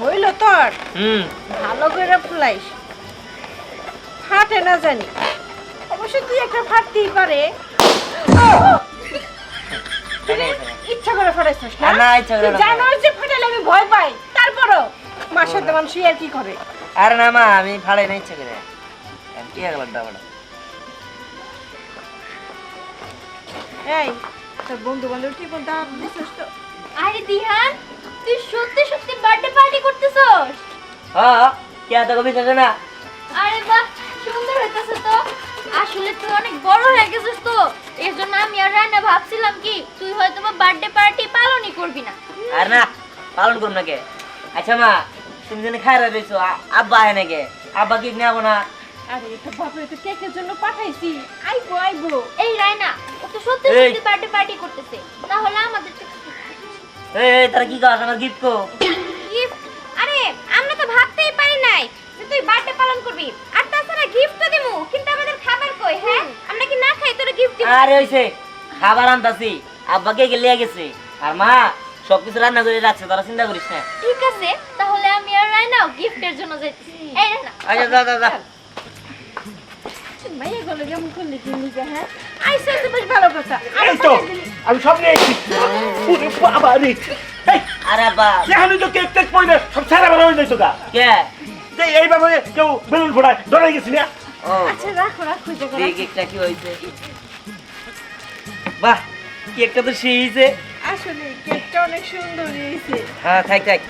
হইল তোর ভালো করে ফুলাইস, ফাটে না জানি। অবশ্য তুই একটা ফাটতেই পারে। ইচ্ছা করে ফাটাইছিস না? না, ইচ্ছা করে না। জানোস যে ফাটাইলে আমি ভয় পাই, তারপরও মার সাথে মানুষ আর কি করে। আরে না মা, আমি ফাড়াই না ইচ্ছা করে। কি গেল দাবড়া? এই তোর বন্ধু বান্ধব কি বলতে দিছিস তো? আরে দিহান, তুই সত্যি সত্যি বার্থডে পার্টি করতেছস? হ্যাঁ, কি এত কবি থাকে না? আরে বাহ, সুন্দর হইতাছে তো। আসলে তুই অনেক বড় হয়ে গেছিস তো, এর জন্য আমি আর রায়না ভাবছিলাম কি তুই হয়তো বার্থডে পার্টি পালনই করবি না। আর না, পালন করুন নাকি? আচ্ছা মা, তুমি যেন খাইরা রয়েছো, আব্বা আয় নাকি? আব্বা কেক নেবো না? আরে তো বাপরে, তো কেকের জন্য পাঠাইছি, আইবো আইবো। এই রায়না, ও তো সত্যি এই। সত্যি বার্থডে পার্টি করতেছে, তাহলে আমাদের তো এই তারা কি কাজ? আমার গিফট কো? গিফট? আরে আমরা তো ভাবতেই পারি নাই যে তুই বার্থডে পালন করবি। আর তাছাড়া গিফট তো দিমু, কিন্তু আমাদের খাবার কই? হ্যাঁ, আমরা কি না খাই তোর গিফট দিব? আরে হইছে, খাবার আনতাছি, আব্বা কেক লিয়ে গেছে। আর মা সবকিছু রান্না করে রাখছে, তোরা চিন্তা করিস না। ঠিক আছে, তাহলে আমি আর রায়নাও গিফটের জন্য যাইতেছি। এই রায়না, আচ্ছা যা যা যা। মাইয়া গলে যেমন করলি কি নিকে? হ্যাঁ আইসা তো বেশ ভালো কথা। এই তো আমি সব নিয়ে এসেছি। ওরে বাবা রে, এই আরে আব্বা যেখানে তো কেক টেক পয়না সব সারা বেলা হয়ে যাইতো গা। কে? যে এইভাবে কেউ বেলুন ফোড়ায় ডরাই গেছি না? ও আচ্ছা রাখো রাখো জায়গা। এই কেকটা কি হইছে? বাহ, কেকটা তো সেই হইছে। আসলে কেকটা অনেক সুন্দর হয়েছে। হ্যাঁ থাক থাক।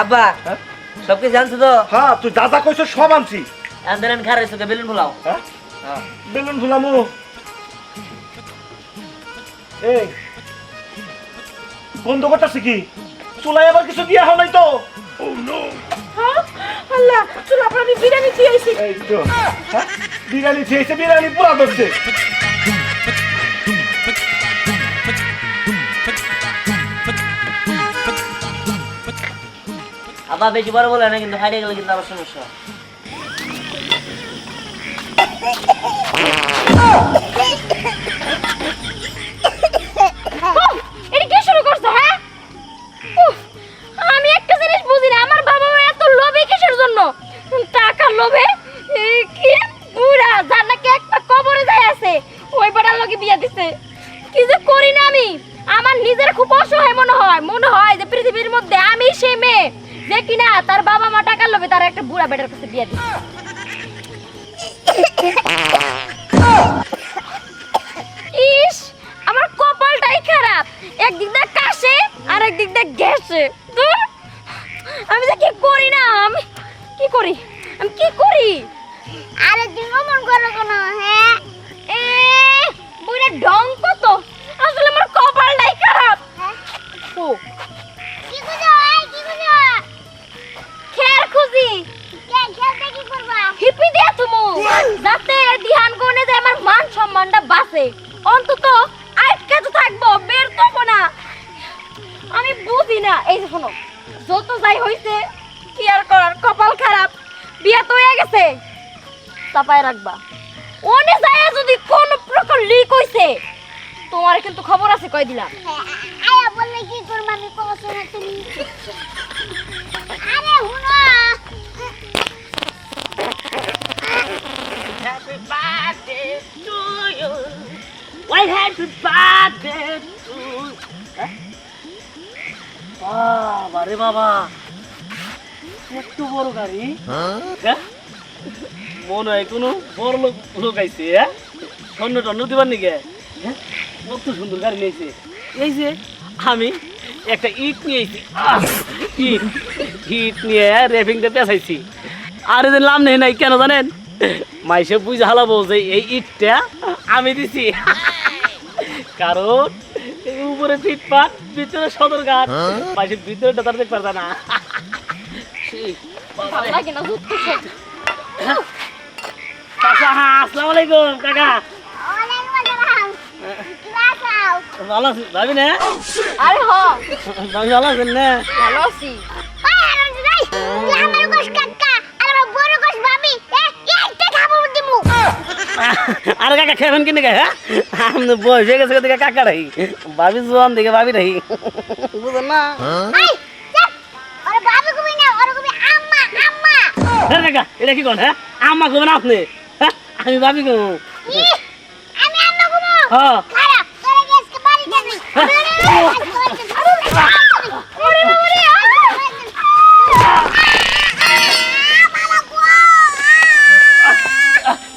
আব্বা হ্যাঁ? সবকিছু জানছো তো? হ্যাঁ তুই যা যা কইছো সব আনছি। আন্দোলন খারাইছো কে? বেলুন ফুলাও। হ্যাঁ হ্যাঁ বেলুন ফুলামু। এই বন্ধ করতেছি কি? চুলাই আবার কিছু দিয়া হয় নাই তো? ও নো, হ্যাঁ আল্লাহ, চল আমরা বিরিয়ানি খেয়ে আইছি। এই তো হ্যাঁ? বিরিয়ানি খেয়েছে, বিরিয়ানি পুরা ধরছে। আব্বা বেশি বড় বলে না, কিন্তু হারিয়ে গেলে কিন্তু আবার সমস্যা। এটা কি শুরু করছো? হ্যাঁ, উফ, আমি একটা জিনিস বুঝি না, আমার বাবা মা এত লোভী কিসের জন্য? টাকার লোভে? কি বুড়া যার নাকি একটা কবরে যায় আছে, ওই বেটার লগে বিয়ে দিছে। কি যে করি না আমি, আমার নিজের খুব অসহায় মনে হয় যে পৃথিবীর মধ্যে আমি সেই মেয়ে যে কিনা তার বাবা মা টাকার লোভে তার একটা বুড়া বেটার কাছে বিয়ে দিছে। ইস, আমার কপালটাই খারাপ, একদিক দিয়ে কাশে আর একদিক দিয়ে গ্যাসে। ধুর, আমি যে কি করি না, আমি কি করি, আমি কি করি? আরে তুই মন করো কেন? হ্যাঁ এ বুড়া ঢং কত, আসলে আমার কপালটাই খারাপ। ও কি খুঁজো? কি খুঁজো? খের খুঁজি। খেলতে কি করবা? হিপি দিয়া তুমি, যাতে ধ্যান কোণে যে আমার মান সম্মানটা বাঁচে। অন্তত আটকে তো থাকবো, বের করবো না। আমি বুঝি না। এই যে শোনো, যত যাই হইছে কি আর করার, কপাল খারাপ, বিয়া তো হয়ে গেছে, চাপায় রাখবা। ওনে যায় যদি কোন প্রকার লিক হইছে, তোমার কিন্তু খবর আছে, কই দিলাম। আয়া বললে কি করব আমি কসম না তুমি। আরে হুনা Happy birthday to you. Why happy birthday to you? বাবা রে বাবা, এত বড় গাড়ি! হ্যাঁ? মনে হয় কোনো বড় লোক আইছে। হ্যাঁ, স্বর্ণ টন্ন দিবার নিকে। হ্যাঁ, কত সুন্দর গাড়ি নিয়েছে। এই যে আমি একটা ইট নিয়েছি, ইট নিয়ে রেভিংটা পেঁচাইছি। আর এদের লাভ নেই নাই, কেন জানেন? মাইসে বুঝে হালাবো যে এই ইটটা আমি দিছি। কারণ উপরে ফিটপাট, ভিতরে সদরঘাট, মাইসের ভিতরে তার দেখতে পারবে না। ভালো লাগে না যুদ্ধ শেষ। কাকা, আসসালামু আলাইকুম কাকা। ওয়ালাইকুম আসসালাম। ক্লাস আও। ভালো আছি ভাবি না? আরে হ, ভাবি ভালো আছেন না? ভালো আছি। ওই আরে যাই তুই আমার গোশ কাকা আর আমার বড় গোশ ভাবি এইটা খাবো দিমু। আরে কাকা খাবেন কিনে কে? হ্যাঁ, আপনি বয়স হয়ে গেছে দেখে কাকা রাহি, ভাবি জোয়ান দেখে ভাবি রাহি, বুঝেন না? আই চুপ। আরে ভাবি কই না, কাকা এটা কি কোন হ্যাঁ আম্মা কোন আপনি হ্যাঁ আমি ভাবি গো আমি আম্মা ঘুমো হ্যাঁ খারাপ তোরে আজকে বাড়ি যাবি ওরে ওরে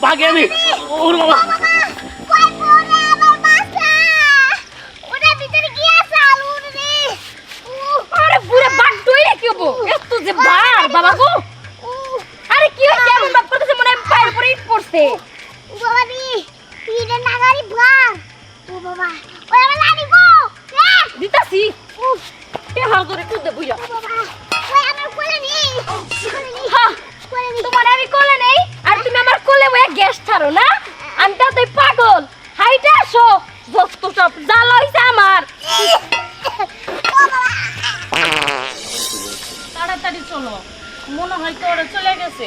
ভাগে আমি ওর বাবা কই পড়ে আমার বাসা ওটা ভিতরে কি আছে আলু রে আরে পুরো বাট দইরে কি হবো এত যে বার বাবা গো আরে কি হইছে এমন বাপ করতেছে মনে হয় পায়ের উপরে ইট পড়ছে বাবা রে পিড়ে নাগারি ভার ও বাবা ওই আমার লাড়ি গো দিতাছি উফ তে হাল করে কুদে বুইয়া বাবা ওই আমার কোলে নি হ্যাঁ তোমার আমি কোলে নেই আর তুমি আমার কোলে বয়ে গ্যাস ছাড়ো না আমি তো তুই পাগল হাইটা আসো যত সব জ্বালা হইছে আমার তাড়াতাড়ি চলো মনে হয় তো ওরা চলে গেছে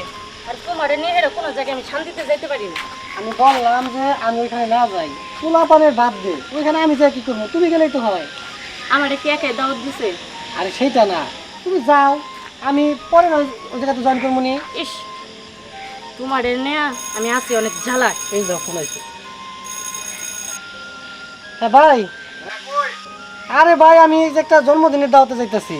আর তোমার নিয়ে হেরে কোনো জায়গায় আমি শান্তিতে যেতে পারি না। আমি বললাম যে আমি ওইখানে না যাই পোলা পানের বাদ দে ওইখানে আমি যাই কি করবো তুমি গেলেই তো হয় আমার কি একাই দাওয়াত দিছে? আরে সেইটা না তুমি যাও আমি পরে না ওই জায়গাতে জয়েন করবো নি ইস তোমার নিয়ে আমি আছি অনেক জ্বালা। এই যাও ফোন আইছে হ্যাঁ ভাই আরে ভাই আমি এই যে একটা জন্মদিনের দাওয়াতে যাইতেছি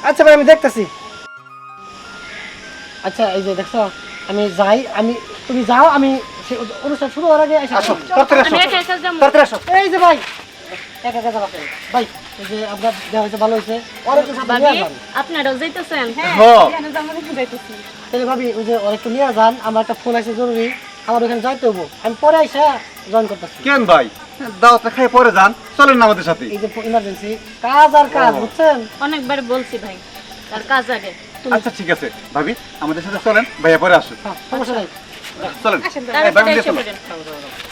আচ্ছা ভাই আমি দেখতেছি আচ্ছা এই যে দেখছো আমি যাই আমি তুমি যাও আমি সেই অনুষ্ঠান শুরু হওয়ার আগে আসো তাড়াতাড়ি আসো আমি একা একা যাবো। তাড়াতাড়ি আসো এই যে ভাই একা একা যাবা কেন? ভাই এই যে আপনার দেওয়া হয়েছে ভালো হয়েছে অনেক কিছু ভাবি নিয়ে যান আপনারাও যাইতেছেন? তাহলে ভাবি ওই যে অনেকটা নিয়ে যান আমার একটা ফোন আছে জরুরি আমার ওখানে যাইতে হবো আমি পরে আইসা জয়েন করতেছি কেন ভাই দাওয়াতটা খাই পরে যান চলেন না আমাদের সাথে এই যে ইমার্জেন্সি কাজ আর কাজ বুঝছেন অনেকবার বলছি ভাই তার কাজ আগে। আচ্ছা ঠিক আছে ভাবি আমাদের সাথে চলেন ভাইয়া পরে আসুন হ্যাঁ সমস্যা নাই চলেন তাড়াতাড়ি ভাই, এসে চলেন। পড়েন।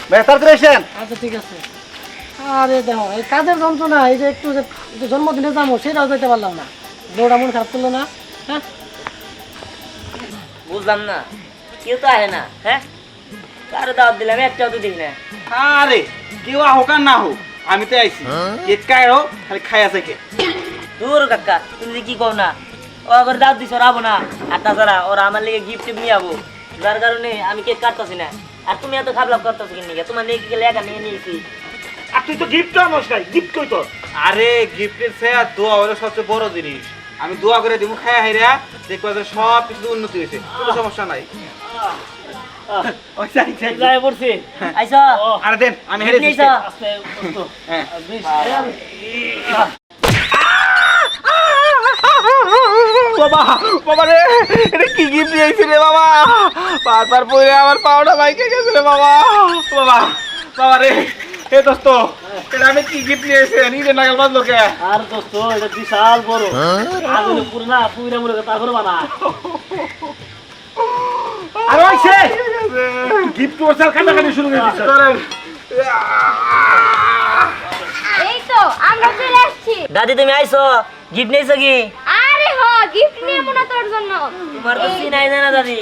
ভাইয়া তাড়াতাড়ি আসেন আচ্ছা ঠিক আছে আরে দেখো এই কাজের যন্ত্রণা এই যে একটু যে জন্মদিনে যাবো সেটাও যেতে পারলাম না বউটা মন খারাপ করলো না হ্যাঁ বুঝলাম না কেউ তো আহে না হ্যাঁ কারো দাওয়াত দিলাম একটাও তো দিই না আরে কেউ হোক আর না হোক আমি তো আইছি কেক খাইও খালি খাই আছে কে দূর কাকা তুমি যে কি কও না ও আবার দাওয়াত দিছ ওরা আবো না আর তাছাড়া ওরা আমার লেগে গিফট নিয়ে যাবো যার কারণে আমি কেক কাটতেছি না আর তুমি এত খাবলাপ করতেছো কিনি তোমার লেগে গেলে একা নিয়ে নিয়েছি আর তুই তো গিফট আনস নাই গিফট কই তো আরে গিফটের চেয়ে দোয়া হলো সবচেয়ে বড় জিনিস আমি দোয়া করে দিব খায়া হাইরা দেখবা যে সব কিছু উন্নতি হয়েছে কোনো সমস্যা নাই যাই পড়ছি আইসা আরে দেন আমি হেরে দিছি হ্যাঁ বাবা বাবা রে এটা কি গিফট দিয়েছি রে বাবা বারবার পরে আমার পাউডার বাইকে গেছে রে বাবা বাবা বাবা রে এ দোস্ত এটা আমি কি গিফট নিয়েছি নিজে নাগাল বাঁধলো কে আর দোস্ত এটা বিশাল বড় আগুনে পুরো না পুইরা মুড়ে তারপরে বানা আর ওইছে গিফট ওরসাল কাটাকাটি শুরু করে দিছে এই তো আমরা চলে আসছি দাদি তুমি আইছো গিফট নিয়েছো কি আরে হ গিফট নিয়ে মনে তোর জন্য তোমার তো চিনাই না দাদি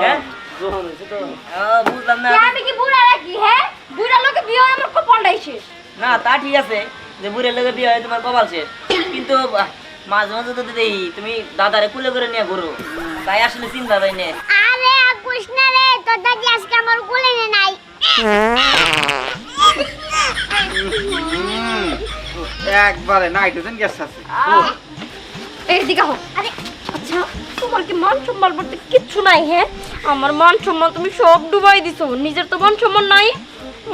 হ্যাঁ বুঝলাম না আমি কি বুড়া নাকি হ্যাঁ বুড়া লোকে বিয়ে হয় আমার কপালটাই শেষ না তা ঠিক আছে যে বুড়ের লোকে বিয়ে হয় তোমার কপাল শেষ কিন্তু মাঝে মাঝে তো দেখি তুমি দাদারে কুলে করে নিয়ে ঘুরো তাই আসলে চিন্তা তাই নে আরে আকুশ না রে তোর দাদি আজকে আমার কোলে নাই একবারে নাইট্রোজেন গ্যাস আছে এই দিকে হো আরে আচ্ছা তোমার কি মান সম্মান বলতে কিচ্ছু নাই হ্যাঁ আমার মান সম্মান তুমি সব ডুবাই দিছো নিজের তো মান সম্মান নাই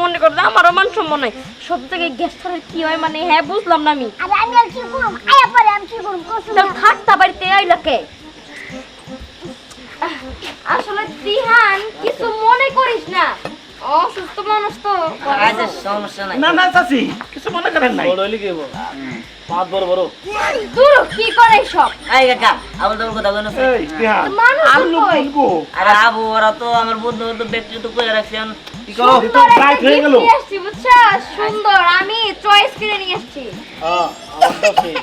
মনে করো আমারও মান সম্মান নাই সব জায়গায় গ্যাস ছাড়া কি হয় মানে হ্যাঁ বুঝলাম না আমি আরে আমি আর কি করব আয়া পরে আমি কি করব কসম তার থাকতা বাড়িতে আইলাকে আসলে তিহান কিছু মনে করিস না অসুস্থ মানুষ তো আজ সমস্যা নাই না না চাচি কিছু মনে করেন নাই বড় হইলি কেবো পাঁচ বড় বড় দূর কি করে সব আই কাকা আবার তোর কথা বলো এই ধ্যান মানুষ কই আরে আবু ওরা তো আমার বন্ধু বন্ধু ব্যক্তি তো করে রাখছেন কি করো সুন্দর একটা রাইট হয়ে gift গেল নিয়ে আসছি, বুঝছস? সুন্দর আমি চয়েস করে নিয়ে আসছি হ্যাঁ আমার তো সেই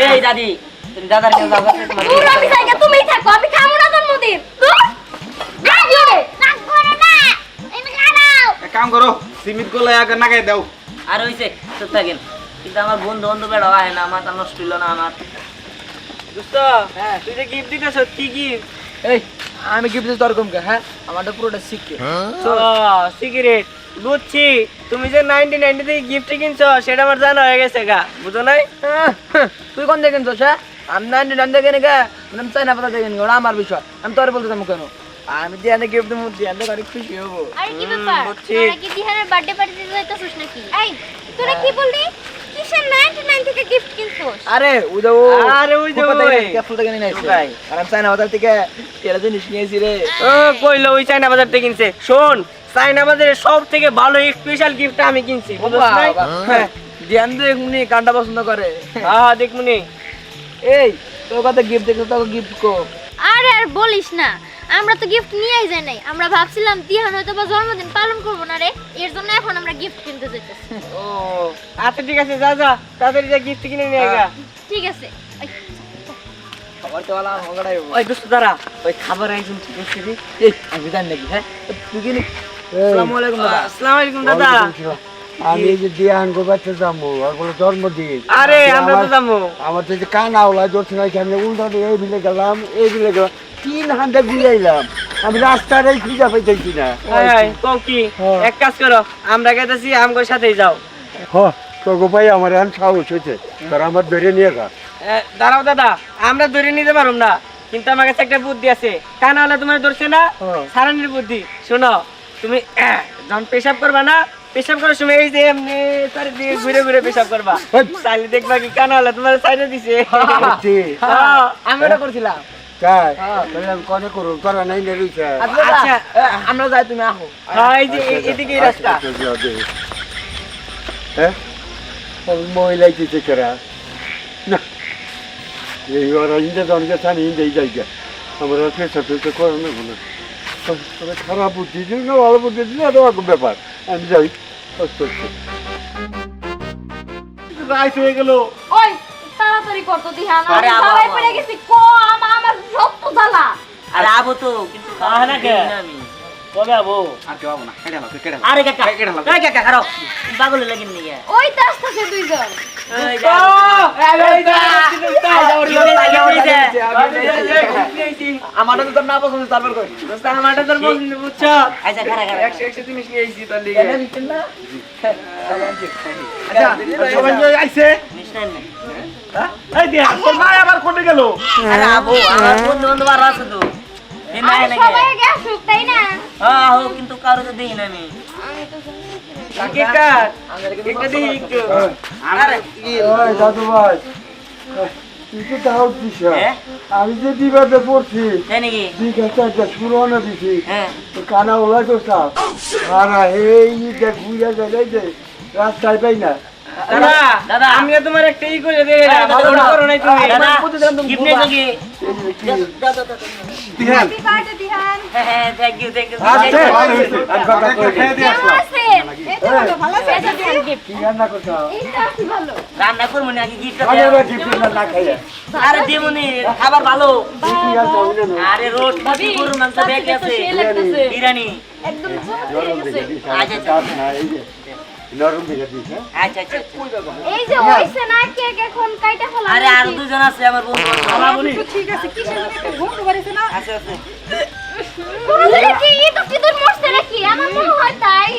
এই দাদি তুমি দাদার কাছে যাও তোমার দূর আমি জায়গা তুমিই থাকো আমি খাবো না জন্মদিন দূর আইও রাগ করো না এনে খাও কাম করো সিমিট গুলো আগে নাগাই দাও। আর হইছে চুপ থাকেন, কিন্তু আমার বন্ধু বন্ধু বেড়া হয় না, মাথা নষ্ট হইল না আমার। দোস্ত তুই যে গিফট দিতেছ কি গিফট? এই আমি গিফট দিতে তোর কমকে, হ্যাঁ আমারটা পুরোটা শিখে সিগারেট বুঝছি। তুমি যে 1990 থেকে গিফট কিনছো সেটা আমার জানা হয়ে গেছে গা, বুঝো নাই? তুই কোন দেখেন তো স্যার? আমি 99 দেখে নিকা, আমি চাইনা পাতা দেখে নিকা, ওটা আমার বিষয়। আমি তোর বলতে চাই কেন, আমি দিয়ানে গিফট দেবো, দিয়ানে অনেক খুশি হবো। আরে কি ব্যাপার বুঝছি। তোরা কি দিহানের বার্থডে পার্টি দিতে যাইতাছিস নাকি? এই তোরা কি বললি কিসের 99 থেকে গিফট কিনছস? আরে ওই যে ও আরে ওই যে ফুটপাত থেকে ওই। ক্যাপসুল থেকে নিয়ে আইছে। ভাই। আর আমি চাইনা পাতা থেকে তেল জিনিস নিয়েছি রে। ও কইলো ওই চায়না বাজার থেকে কিনছে। শোন, চায়না বাজারে সব থেকে ভালো স্পেশাল গিফট আমি কিনছি, বুঝছ নাই? হ্যাঁ দিয়ান দেখ মুনি কান্ডা পছন্দ করে। হ্যাঁ দেখমুনি। এই তোর কথা গিফট দেখলে তোকে গিফট কো। আরে আর বলিস না, আমরা তো গিফট নিয়েই যাই নাই। আমরা ভাবছিলাম দিহান হয়তো বা জন্মদিন পালন করবো না রে, এর জন্য এখন আমরা গিফট কিনতে যাইতেছি। ও আচ্ছা ঠিক আছে, যা যা তাড়াতাড়ি যা গিফট কিনে নিয়ে আয় গা। ঠিক আছে। এই, খবর তো वाला মগড়াই হবো। ওই দোস্ত দাঁড়া, ওই খাবার আয়োজন ঠিক আছে রে। এই আমি জানি নাকি, হ্যাঁ তুই কি নি? আসসালামু আলাইকুম দাদা। আসসালামু আলাইকুম দাদা। আমি এই যে দিয়ান গোবাতে যাবো আর বলে জন্মদিন। আরে আমরা তো যাবো। আমার তো যে কান আওলা ধরছে না, আমি উল্টা এই বিলে গেলাম, এই বিলে গেলাম, 3 ঘন্টা ঘুরাইলাম, আমি রাস্তাটাই খুঁজে পাইতেছি না। এই কও কি, হ্যাঁ। এক কাজ করো, আমরা গেতেছি আমগোর সাথেই যাও। হ তো গো ভাই আমার এখন সাহস হয়েছে, তোর আমার ধরে নিয়ে গা। দাঁড়াও দাদা, আমরা ধরে নিতে পারব না, কিন্তু আমার কাছে একটা বুদ্ধি আছে। কানাওয়ালা তোমার ধরছে না, হ্যাঁ। সারানির বুদ্ধি। শোনো, তুমি যখন পেশাব করবা না, পেশাব করার সময় এই যে এমনি চারিদিকে ঘুরে ঘুরে পেশাব করবা, তাহলে দেখবা কি কানাওয়ালা তোমার সাইডে দিছে। সত্যি? হ্যাঁ। আমি ওটা করছিলাম। তাই তাহলে আমি কনে করুন, তোরা নাই না রয়েছে। আচ্ছা আমরা যাই, তুমি আহো। হ্যাঁ, এই যে এদিকে রাস্তা। হ্যাঁ মহিলাই দিতে কেরা না, এই ওরা ইন্দে জনকে থানি ইন্দে জায়গা আমার পেশা পেশা করে না বলে তবে খারাপ বুদ্ধি দিল না ভালো বুদ্ধি দিল এরকম ব্যাপার। আমি যাই কষ্ট হচ্ছে। রাইস হয়ে গেল। ওই তাড়াতাড়ি কর তো দিহান, আরে আমি আবা, সবাই আবা। পড়ে গেছি। কো আমার সব তো জ্বালা। আরে আবো তো, কিন্তু আহ, না কে? আমি কবে আবো? আর কেউ না, কেটে নাও, কেটে নাও। আরে কাকা, এই কেটে নাও। এই কাকা খারাপ পাগল লাগেন নি কে? ওই তো আসতেছে দুইজন। এই যা, আমারটা তো তোর না পছন্দ, তারপর কই আমারটা তোর পছন্দ, বুঝছো? আচ্ছা খারা খারা 100 জিনিস নিয়ে আইছি তোর লিগে। আচ্ছা সবাই যে আইছে, নিশ্চয় না। এই দিয়া তোর মা আবার কোনে গেল? আরে আবো, আমার বন্ধু বান্ধব আর আছে তো, এই নাই আরে নাকি? সবাই গেছে তাই না? হ্যাঁ হো, কিন্তু কারো তো দেখি না আমি। কি কাট? একটা দিই একটু। আরে ওই দাদু ভাই তুই তো তাও দিস, হ্যাঁ? আমি যে বিবাদে পড়ছি তাই নাকি? দিঘাটা একটা শুরনো দিছি হ্যাঁ। কানা ওলা তো সাপ আর এই দেখ ঘুরে যায় যে রাস্তায় পাই না। দাদা, দাদা। আমিও তোমার একটা ই করে দিয়ে গেলাম, দাদা, মনে করো নাই তুমি। দাদা, প্রতিদিন তুমি গিফট নিয়েছো কি? Dihan happy birthday Dihan. হ্যাঁ, thank you, thank you. আচ্ছা, ভালো হয়েছে। আমি কথা কই দিই। খেয়ে দিয়ে কেমন আসলাম। আছেন? এই তো ভালো, ভালো আছেন? এই যে দিহান gift। কি রান্না করছো? এই তো আছি ভালো। রান্না করবো না, আগে gift টা আমি দাও। এবার টিফিন না খাইয়া আরে দেবনি, খাবার ভালো। কি আর খাবি না? আরে রোড খাবি, গরুর মাংস বেঁকে আছে, বিরিয়ানি। একদম জমে গরম গেছে। দিকে দিস, আচ্ছা, আচ্ছা। চাপ না, এই যে নরম দিকে দিস, হ্যাঁ? আচ্ছা, আচ্ছা, আচ্ছা। এই যে হইছে না কেক এখন কাইটা ফেলা। আরে আর দুজন আছে আমার বন্ধু। ঠিক আছে, কিসের জন্য একটা ঘুম ধরেছে না? আছে, আছে। বলে কি তো কি দূর মরছে নাকি? আমার মনে হয় তাই।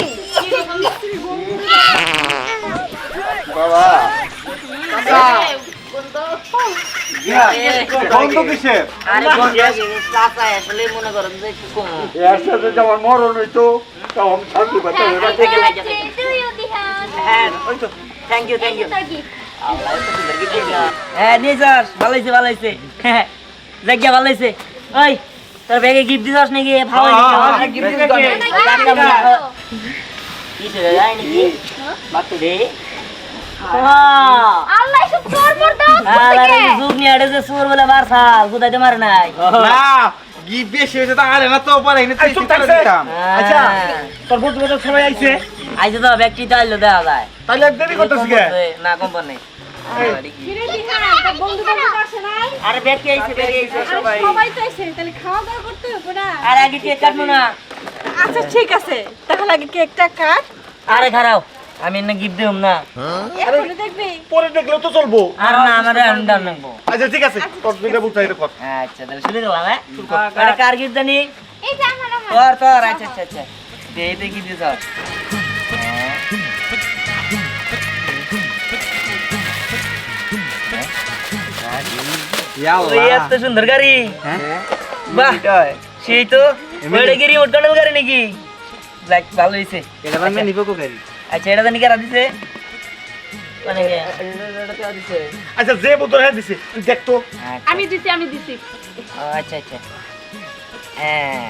বাবা বন্ধ কিসের? আরে বন্ধু, চাচা আসলে মনে করেন যে একটু কম। এর সাথে যেমন মরণ হইতো তখন শান্তি পাইতে হবে। থেকে লাগে। To you Dihan. হ্যাঁ, ওই তো। Thank you, thank you. তোর কি? হ্যাঁ, নিয়ে যাস। ভালো হয়েছে, ভালো হয়েছে। হ্যাঁ, জায়গা ভালো হয়েছে। ওই, তোর ব্যাগে গিফট দিছস নাকি? ভালো হয়েছে। gift দিতে হবে। কিসে যায় নাকি? দে। আল্লাহ সব চোর মোর দাও থেকে। যুগ নিয়ে আড়ে যে সুর বলে বারসাল, বুঝাইতে মারে নাই। না, গিফট বেশি হয়েছে তা আরে না তো পরে এনে তুই চুপ থাকতে দিতাম। আচ্ছা, তোর বন্ধু বান্ধব সবাই আইছে, আইসে তো ব্যক্তি তো আইলো দেখা যায়। তাহলে এক দেরি করতেছিস কে? না, কম্পন নেই। ফিরে দিহান, তোর বন্ধু বান্ধব আসে নাই? আরে ব্যক্তি আইছে, ব্যক্তি আইছে। আরে সবাই তো আইছে, তাহলে খাওয়া দাওয়া করতে হবে না? আর আগে কেক কাটবো না। আচ্ছা ঠিক আছে, তাহলে আগে কেকটা কাট। আরে খারাও, আমি না গিফট দিম না। এখনই দেখবি? পরে দেখলেও তো চলবো। আর না আমার আন্ডার নেবো। আচ্ছা ঠিক আছে, তোর দুইটা বুঝতে এটা কর। আচ্ছা তাহলে শুনে দিলাম। হ্যাঁ এটা কার গিফট জানি? এই যে আমার তোর আচ্ছা আচ্ছা আচ্ছা এইটা কি দিছ? ওই এত সুন্দর গাড়ি। বাহ সেই তো ওইটা কি রিমোট কন্ট্রোল গাড়ি নাকি? যাক ভালো হয়েছে। এটা মানে নিবো কো গাড়ি। আচ্ছা এটা জানি কারা দিছে? মানে কে? আচ্ছা যে বোতল হ্যাঁ দিছে দেখ তো। আমি দিছি। আচ্ছা আচ্ছা হ্যাঁ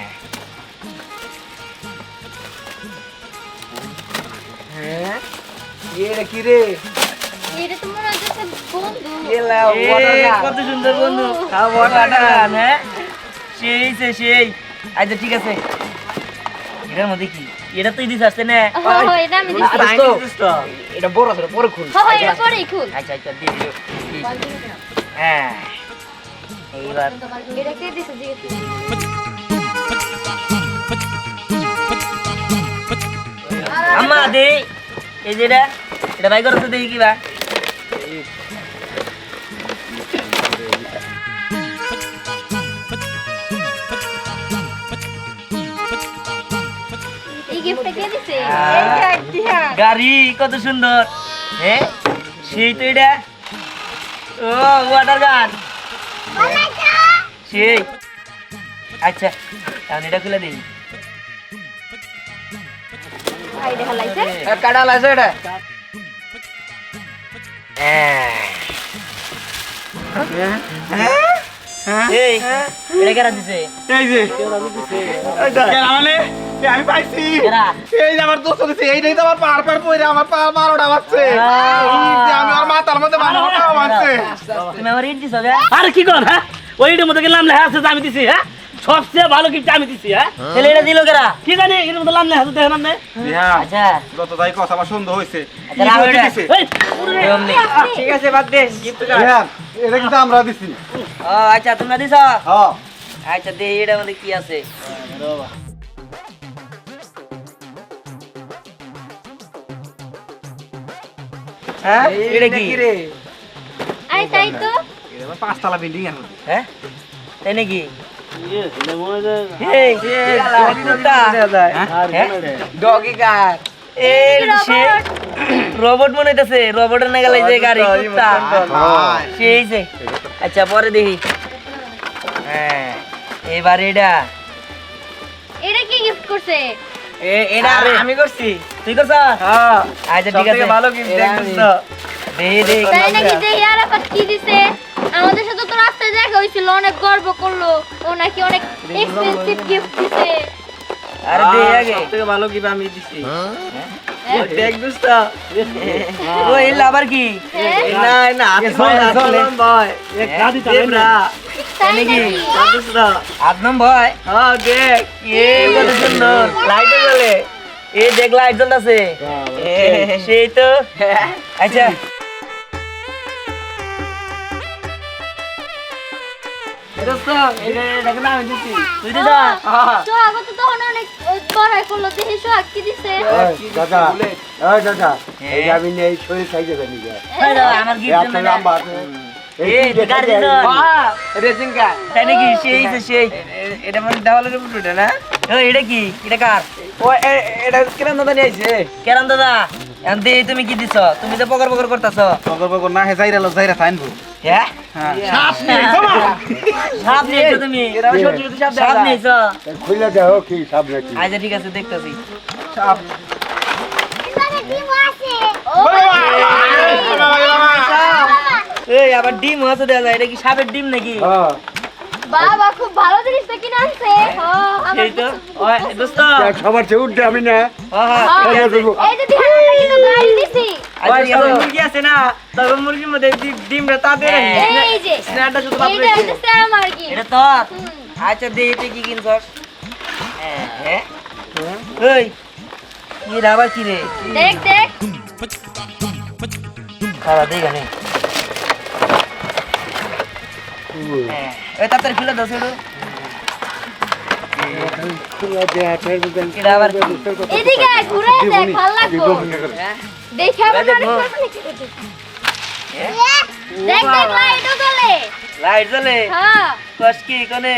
হ্যাঁ এটা কি রে? এটা তো মনে হচ্ছে বন্ধু। এলা এই, ওয়াটার কত সুন্দর বন্ধু। ওয়াটার গান, হ্যাঁ সেই আচ্ছা ঠিক আছে। এটার মধ্যে কি? এটা তুই দিস আসছে না? এটা আমি দিছি। এটা বড় আছে পরে খুল। এটা পরেই খুল। আচ্ছা আচ্ছা দিয়ে দিও। হ্যাঁ এইবার এটা কে দিছে জিজ্ঞেস আম্মা দে এই যে এটা ভাই করতে দেখি কি বা এই গিফটটা কে দিছে? এই যে একদিহা। গাড়ি কত সুন্দর। হ্যাঁ সেই তো এটা। ও ওয়াটার গান সেই। আচ্ছা এখন এটা খুলে দিই। ভাই দেখা লাইছে। কাটা লাইছে এটা। এই এটা কেরা দিছে? এই যে কেন মানে আমি পাইছি। কেরা? এই যে আমার দোস্ত দিছে, এইটাই তো আমার পার পইরা আমার পা 12টা বাজছে। এই যে আমি আর মাথার মধ্যে মাথা মারছে। তুমি আমার ইট দিছো গে? আরে কি কর? হ্যাঁ ওইটার মধ্যে নাম লেখা আছে যে আমি দিছি। হ্যাঁ সবচেয়ে ভালো গিফট আমি দিছি। হ্যাঁ তাহলে এটা দিল কেরা? কি জানি এর মধ্যে নাম লেখা আছে দেখেন আপনি? হ্যাঁ আচ্ছা যত যাই কথা আমার সন্দেহ হইছে। আচ্ছা রাখো এটা। এই, এমনি। ঠিক আছে বাদ দে গিফট কাট। হ্যাঁ এটা কিন্তু আমরা দিছি। ও আচ্ছা তোমরা দিছো? হ্যাঁ আচ্ছা দে এটার মধ্যে কি আছে? হ্যাঁ এটা কি? রে? আরে তাই তো। এটা 5 তলা বিল্ডিং এর মধ্যে। হ্যাঁ তাই নাকি? ডগি কার। রোবট মনে হইতেছে। রোবটের না গেলে যে গাড়ি কুত্তা সেই যে। আচ্ছা পরে দেখি। হ্যাঁ এবার এটা এটা কি গিফট করছে? এটা আমি করছি। তুই করছ? হ্যাঁ আচ্ছা ঠিক আছে ভালো গিফট দেখছো। দে তাই নাকি যে আরাফাত কি দিছে? আমাদের সাথে তো রাস্তায় দেখা হইছিল, অনেক গর্ব করলো। ও নাকি অনেক এক্সপেন্সিভ গিফট দিছে। আরে দে আগে। সবথেকে ভালো গিফট আমি দিছি। হ্যাঁ? দেখ দোস্ত। ও এল আবার কি? হ্যাঁ? না ভাই। গাড়ি দেবরা। তাই নাকি? দোস্ত। আদনাম ভাই হ্যাঁ দেখ। এ কত সুন্দর লাইট জ্বলে। এই দেখ লাইট জ্বলতেছে। সেই তো। আচ্ছা দোস্ত এটা দেখো না আমি দিছি। তুই দিছ? সোহাগ তো তখন অনেক বড়াই করলো, দেখি সোহাগ কি দিছে? দাদা দাদা এই আমি নেই শরীর খাইতে জানি গে এই দাও, আমার গিফট না লম্বা এই গাড়ি দিছ? বাহ রেসিং কার। তাই নাকি? সেই তো সেই। এটা মানে দেওয়ালের উপর উঠে না? ও এটা কি? এটা কার? ও এটা কিরম দাদা নিয়ে আইছে? কেরাম দাদা এখন দে তুমি কি দিছ? তুমি যে পকর পকর করতেছ। পগর না হে যাইরা থাইনবো। হ্যাঁ সাপ নেই তোমার। সাপ নিয়েছো তুমি? এরা সত্যি সত্যি সব সাপ দেখা। নিয়েছো? খুলে দাও কি সব নাকি আচ্ছা ঠিক আছে দেখতেছি। সাপ। এই আবার ডিম আছে দেখা যায়। এটা কি সাপের ডিম নাকি? হ্যাঁ বাবা খুব ভালো জিনিসটা কিনে আনছে। সেই তো। ওই দোস্ত। সবার চেয়ে উঠতে আমি না হ্যাঁ এই যে দিহানটা কিন্তু গাড়ি দিছি। আচ্ছা ঠিক আছে। মুরগি আছে না? তবে মুরগির মধ্যে ডিমটা তাদের এই যে স্ন্যাপটা শুধু এইটা হচ্ছে আমার কি। এটা তোর? আচ্ছা দে তুই কি কিনছস? হ্যাঁ এই কি রে আবার কি রে? দেখ দেখ। খারাপ দেই গানে। এই তাড়াতাড়ি খুলে দাও সেটা। এটা আবার কি? এদিকে আয়, ঘুরে দেখ ভালো লাগবো দেখে আবার মানুষ করবে নাকি? দেখ দেখ লাইটও জ্বলে লাইট জ্বলে হ্যাঁ কস কি কোনে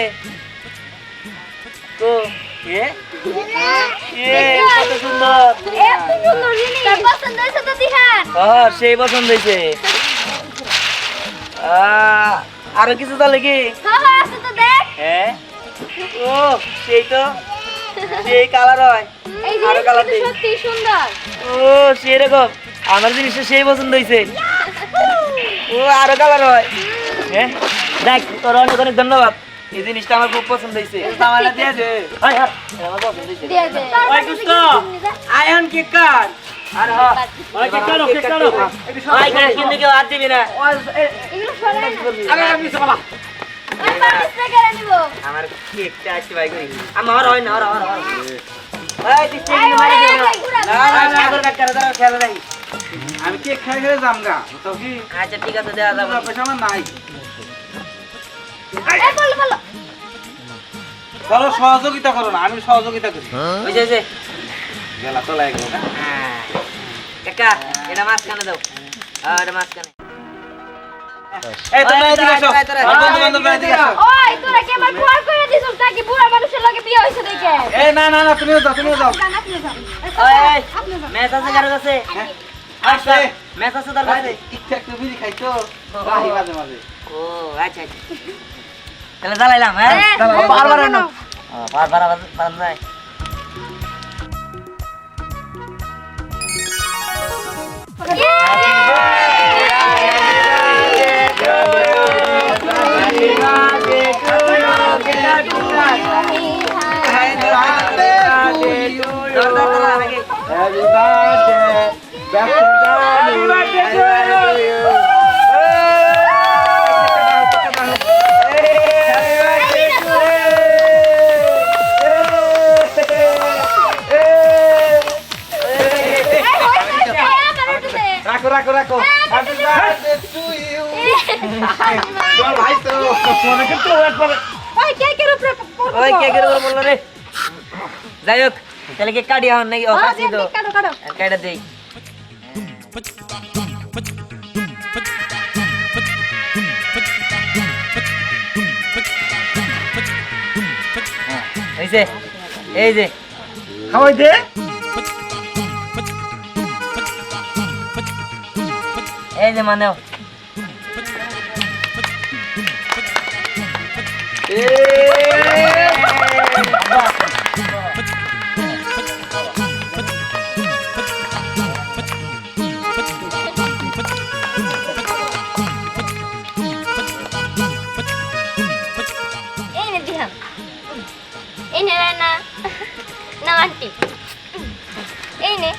তো এ কত সুন্দর এত সুন্দর জিনিস তোর পছন্দ হয়েছে তো দিহান সেই পছন্দ হয়েছে আরো কিছু তাহলে কি হ্যাঁ হ্যাঁ আছে তো দেখ হ্যাঁ ও সেই তো সেই কালার হয় এই আরো জিনিসটা কালার তো দেই সত্যি সুন্দর ও সেরকম আমার জিনিসটা সেই পছন্দ হয়েছে ও আরো কালার হয় হ্যাঁ দেখ তোর অনেক অনেক ধন্যবাদ এই জিনিসটা আমার খুব পছন্দ হয়েছে আমারটা দিয়ে দে আমার পছন্দ হয়েছে দিয়ে দে ওই কুস্ত আয়ন কেক কাট আর ওই কেক কাটো ওই কেক কিন্তু কেউ হাত দিবি না এগুলো সরাই না আরে আমি বাবা আমি পারমিস না করে নিব আমার কেকটা আসতে ভাই করি আমার হয় না আর ওই দিচ্ছে কিন্তু মারি দিও না না না সাগর কাট করে দাও খেলা নাই আমি কেক খাই খেলে যামগা তো কি আচ্ছা ঠিক আছে দেয়া যাবে পয়সা আমার নাই এই বলো বলো চলো সহযোগিতা করো না আমি সহযোগিতা করি ওই যে গেলা তো লাগলো না কাকা এটা মাছ কানে দাও এটা মাছ কানে এই তোমরা এদিকে আসো বন্ধু বান্ধব এদিকে আসো ওই তোরা কি আমার খোয়ার করে দিছস নাকি বুড়া মানুষের লগে বিয়ে হইছে দেখে এই না না না তুমিও যাও ওই ম্যাচ আছে কারো কাছে আচ্ছা আছে। ম্যাচ আছে তার কাছে ইচ্ছা একটু বিড়ি খাই তো রাহি মাঝে মাঝে ও আচ্ছা আচ্ছা তাহলে জ্বালাইলাম হ্যাঁ বারবার না বারবার বারবার নাই রাখো রাখো রাখো হ্যাপি বার্থডে টু ইউ তোমার ভাই তো অনেকে তো একবার ওই কেকের উপরে ওই কেকের উপর বললো রে যাই হোক তাহলে কেক কাটি হন নাকি ও কাটি তো কাটো কাটো কাটা দেই এইছে এই যে খাওয়াই দে এই যে মানেও এই নে দিহান এই নে না না আন্টি এই নে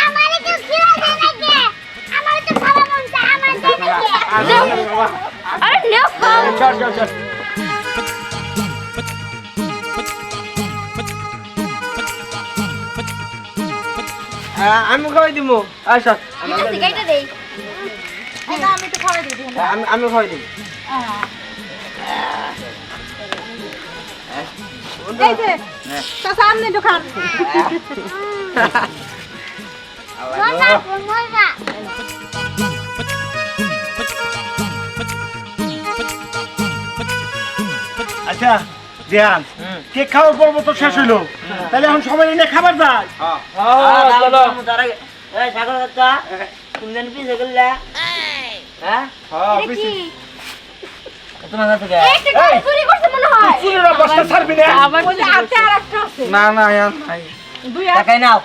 আমারে কেউ খিরা দেয় নাকি আমারে তো খাওয়া মন চায় আমার দেয় নাকি আরে নেও খাও চল চল চল আমি খাওয়াই দিব আচ্ছা ঠিক আছে গাইটা দেই এটা আমি তো খাওয়াই দিই আমি খাওয়াই দিব এই যে চাচা আমনে দোকান মজা মজা আচ্ছা ধ্যান কেক খাওয়ার পর্ব তো শেষ হইলো তাহলে এখন সবাই নিয়ে খাবার যায় চলো তার আগে এই সাগর কাকা তুমি জানি পিছে গেলা হ্যাঁ এটা কি তোমার কাছে কে একটা গাড়ি চুরি করতে মনে হয় চুরির অবস্থা ছাড়বি না ওই যে হাতে আরেকটা আছে না না নাই দুই টাকাই নাও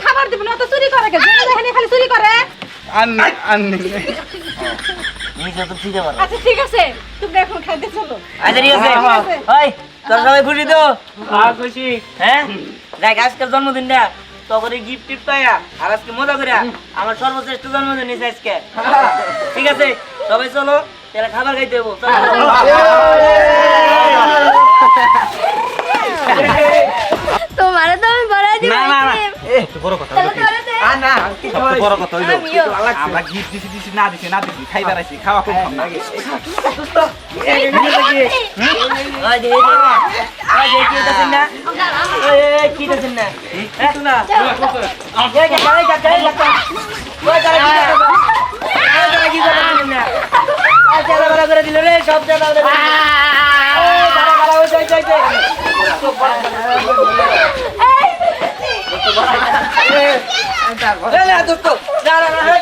খাবার দিব না তো চুরি করে কেন দেখেন খালি চুরি করে আন নিজে তো ঠিক আছে আচ্ছা ঠিক আছে তুমি এখন খাইতে চলো আচ্ছা ঠিক আছে ওই তোর সবাই খুশি তো খুশি হ্যাঁ দেখ আজকের জন্মদিনটা তোকে গিফট টিপ পাইয়া আর আজকে মজা করে আমার সর্বশ্রেষ্ঠ জন্মদিন নিছে আজকে ঠিক আছে সবাই চলো তাহলে খাবার খাইতে দেবো তোমারে তো আমি বড়াই দিব না না না এ বড় কথা তাহলে তোরে দে না সবচেয়ে বড় কথা হইলো আমিও। আমরা গিফট দিছি না দিছি খাইবার আইছি খাওয়া খুব কম লাগে ওই যে কি দিছেন না এই কি দিছেন না হ্যাঁ না এই যে গাড়ি কাটে ওই তারা কি করছেন না আচ্ছা বড় করে দিল রে সব জায়গা বলে এই দাঁড়া দাঁড়া ওই যাই না দোস্ত না